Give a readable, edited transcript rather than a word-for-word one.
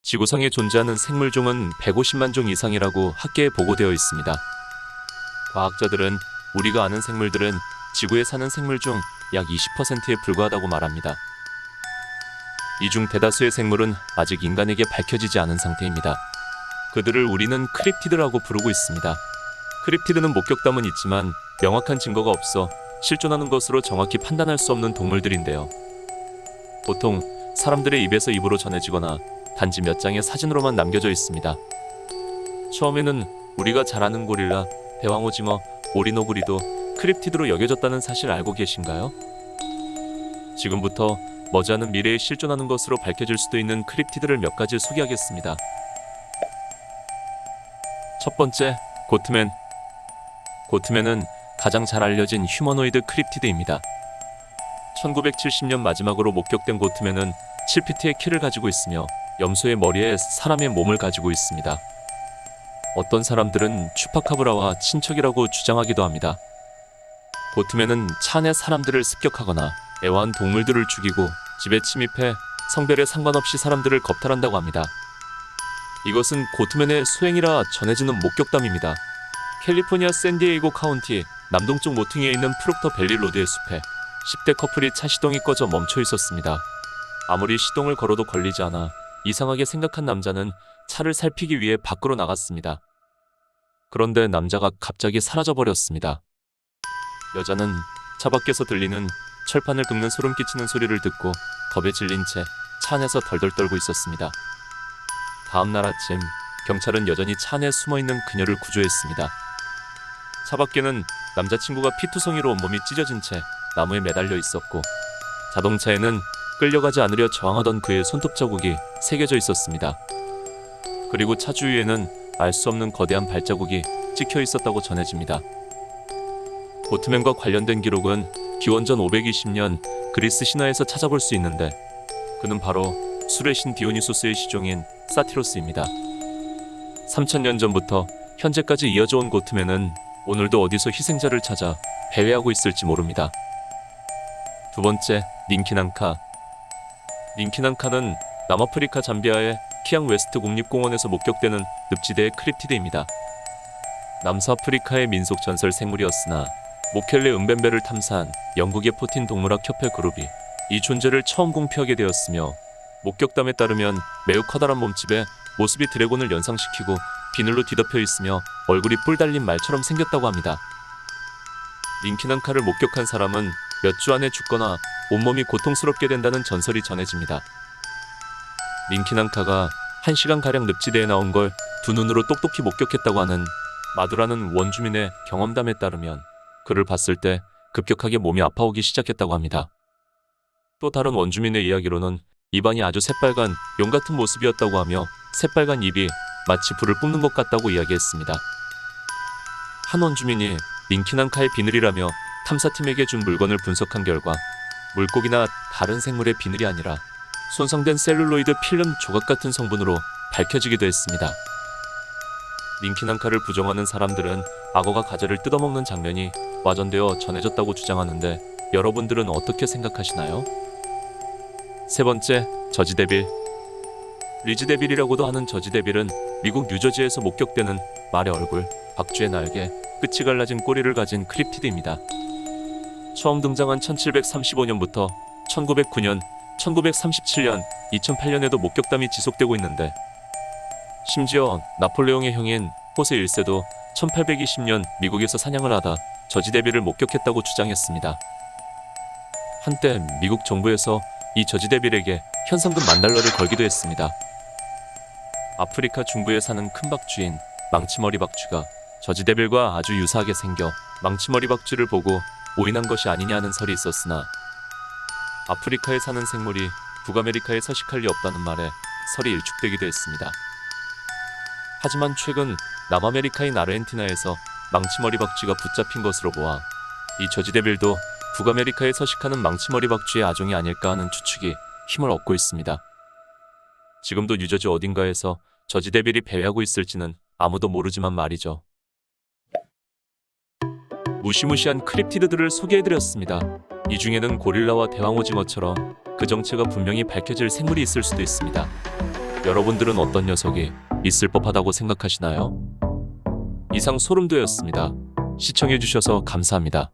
지구상에 존재하는 생물종은 150만 종 이상이라고 학계에 보고되어 있습니다. 과학자들은 우리가 아는 생물들은 지구에 사는 생물 중 약 20%에 불과하다고 말합니다. 이 중 대다수의 생물은 아직 인간에게 밝혀지지 않은 상태입니다. 그들을 우리는 크립티드라고 부르고 있습니다. 크립티드는 목격담은 있지만 명확한 증거가 없어 실존하는 것으로 정확히 판단할 수 없는 동물들인데요. 보통 사람들의 입에서 입으로 전해지거나 단지 몇 장의 사진으로만 남겨져 있습니다. 처음에는 우리가 잘 아는 고릴라, 대왕오징어, 오리노구리도 크립티드로 여겨졌다는 사실 알고 계신가요? 지금부터 머지않은 미래에 실존하는 것으로 밝혀질 수도 있는 크립티드를 몇 가지 소개하겠습니다. 첫 번째, 고트맨. 고트맨은 가장 잘 알려진 휴머노이드 크립티드입니다. 1970년 마지막으로 목격된 고트맨은 7피트의 키를 가지고 있으며 염소의 머리에 사람의 몸을 가지고 있습니다. 어떤 사람들은 추파카브라와 친척이라고 주장하기도 합니다. 고트맨은 차 안에 사람들을 습격하거나 애완 동물들을 죽이고 집에 침입해 성별에 상관없이 사람들을 겁탈한다고 합니다. 이것은 고트맨의 소행이라 전해지는 목격담입니다. 캘리포니아 샌디에이고 카운티 남동쪽 모퉁이에 있는 프록터 밸리 로드의 숲에 10대 커플이 차 시동이 꺼져 멈춰 있었습니다. 아무리 시동을 걸어도 걸리지 않아 이상하게 생각한 남자는 차를 살피기 위해 밖으로 나갔습니다. 그런데 남자가 갑자기 사라져버렸습니다. 여자는 차 밖에서 들리는 철판을 긁는 소름 끼치는 소리를 듣고 겁에 질린 채 차 안에서 덜덜 떨고 있었습니다. 다음 날 아침, 경찰은 여전히 차 안에 숨어있는 그녀를 구조했습니다. 차 밖에는 남자친구가 피투성이로 온몸이 찢어진 채 나무에 매달려 있었고, 자동차에는 끌려가지 않으려 저항하던 그의 손톱 자국이 새겨져 있었습니다. 그리고 차 주위에는 알 수 없는 거대한 발자국이 찍혀 있었다고 전해집니다. 고트맨과 관련된 기록은 기원전 520년 그리스 신화에서 찾아볼 수 있는데, 그는 바로 술의 신 디오니소스의 시종인 사티로스입니다. 3000년 전부터 현재까지 이어져 온 고트맨은 오늘도 어디서 희생자를 찾아 배회하고 있을지 모릅니다. 두 번째, 닌키난카. 닌키난카는 남아프리카 잠비아의 키앙 웨스트 국립공원에서 목격되는 늪지대의 크립티드입니다. 남서아프리카의 민속 전설 생물이었으나 모켈레 은벤베를 탐사한 영국의 포틴 동물학 협회 그룹이 이 존재를 처음 공표하게 되었으며, 목격담에 따르면 매우 커다란 몸집에 모습이 드래곤을 연상시키고 비늘로 뒤덮여 있으며 얼굴이 뿔 달린 말처럼 생겼다고 합니다. 닌키난카를 목격한 사람은 몇 주 안에 죽거나 온몸이 고통스럽게 된다는 전설이 전해집니다. 닌키난카가 1시간가량 늪지대에 나온 걸 두 눈으로 똑똑히 목격했다고 하는 마두라는 원주민의 경험담에 따르면 그를 봤을 때 급격하게 몸이 아파오기 시작했다고 합니다. 또 다른 원주민의 이야기로는 입안이 아주 새빨간 용 같은 모습이었다고 하며 새빨간 입이 마치 불을 뿜는 것 같다고 이야기했습니다. 한 원주민이 닌키난카의 비늘이라며 탐사팀에게 준 물건을 분석한 결과 물고기나 다른 생물의 비늘이 아니라 손상된 셀룰로이드 필름 조각 같은 성분으로 밝혀지기도 했습니다. 닌키난카를 부정하는 사람들은 악어가 가재를 뜯어먹는 장면이 와전되어 전해졌다고 주장하는데, 여러분들은 어떻게 생각하시나요? 세 번째, 저지데빌. 리즈데빌이라고도 하는 저지데빌은 미국 뉴저지에서 목격되는 말의 얼굴, 박쥐의 날개, 끝이 갈라진 꼬리를 가진 크립티드입니다. 처음 등장한 1735년부터 1909년, 1937년, 2008년에도 목격담이 지속되고 있는데, 심지어 나폴레옹의 형인 호세 1세도 1820년 미국에서 사냥을 하다 저지데빌을 목격했다고 주장했습니다. 한때 미국 정부에서 이 저지데빌에게 현상금 $10,000를 걸기도 했습니다. 아프리카 중부에 사는 큰 박쥐인 망치머리 박쥐가 저지데빌과 아주 유사하게 생겨 망치머리 박쥐를 보고 오인한 것이 아니냐는 설이 있었으나, 아프리카에 사는 생물이 북아메리카에 서식할 리 없다는 말에 설이 일축되기도 했습니다. 하지만 최근 남아메리카인 아르헨티나에서 망치머리 박쥐가 붙잡힌 것으로 보아 이 저지데빌도 북아메리카에 서식하는 망치머리 박쥐의 아종이 아닐까 하는 추측이 힘을 얻고 있습니다. 지금도 뉴저지 어딘가에서 저지데빌이 배회하고 있을지는 아무도 모르지만 말이죠. 무시무시한 크립티드들을 소개해드렸습니다. 이 중에는 고릴라와 대왕오징어처럼 그 정체가 분명히 밝혀질 생물이 있을 수도 있습니다. 여러분들은 어떤 녀석이 있을 법하다고 생각하시나요? 이상 소름돋았습니다. 시청해주셔서 감사합니다.